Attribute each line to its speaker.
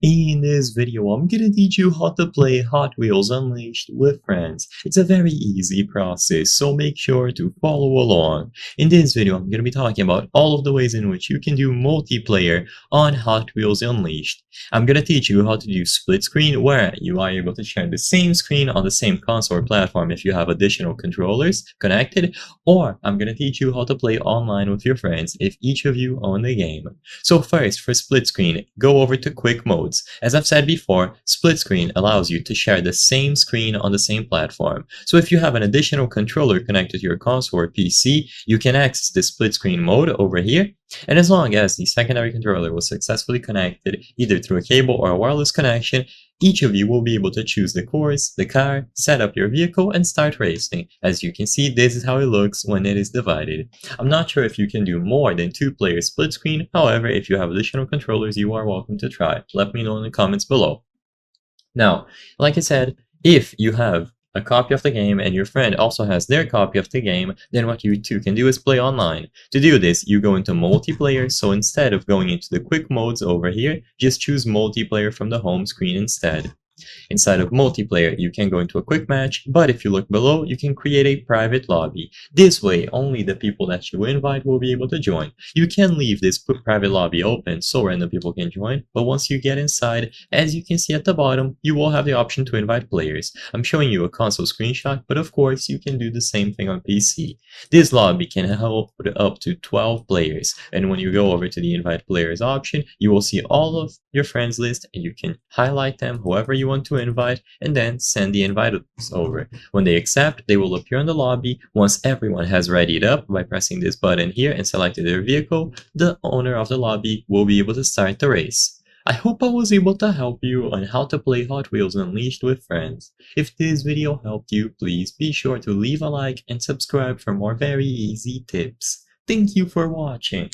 Speaker 1: In this video, I'm gonna teach you how to play Hot Wheels Unleashed with friends. It's a very easy process, so make sure to follow along. In this video, I'm gonna be talking about all of the ways in which you can do multiplayer on Hot Wheels Unleashed. I'm gonna teach you how to do split screen, where you are able to share the same screen on the same console or platform if you have additional controllers connected, or I'm gonna teach you how to play online with your friends if each of you own the game. So first, for split screen, go over to quick modes. As I've said before, split screen allows you to share the same screen on the same platform. So if you have an additional controller connected to your console or PC, you can access the split screen mode over here. And as long as the secondary controller was successfully connected either through a cable or a wireless connection, each of you will be able to choose the course, the car, set up your vehicle, and start racing. As you can see, this is how it looks when it is divided. I'm not sure if you can do more than 2-player split screen, however, if you have additional controllers, you are welcome to try. Let me know in the comments below. Now, like I said, if you have a copy of the game and your friend also has their copy of the game, then what you two can do is play online. To do this, you go into multiplayer, so instead of going into the quick modes over here, just choose multiplayer from the home screen instead. Inside of multiplayer, you can go into a quick match, but if you look below, you can create a private lobby. This way, only the people that you invite will be able to join. You can leave this private lobby open so random people can join, but once you get inside, as you can see at the bottom, you will have the option to invite players. I'm showing you a console screenshot, but of course, you can do the same thing on PC. This lobby can hold up to 12 players, and when you go over to the invite players option, you will see all of your friends list, and you can highlight them, whoever you want to invite, and then send the invites over. When they accept, they will appear in the lobby. Once everyone has readied up by pressing this button here and selected their vehicle, the owner of the lobby will be able to start the race. I hope I was able to help you on how to play Hot Wheels Unleashed with friends. If this video helped you, please be sure to leave a like and subscribe for more very easy tips. Thank you for watching.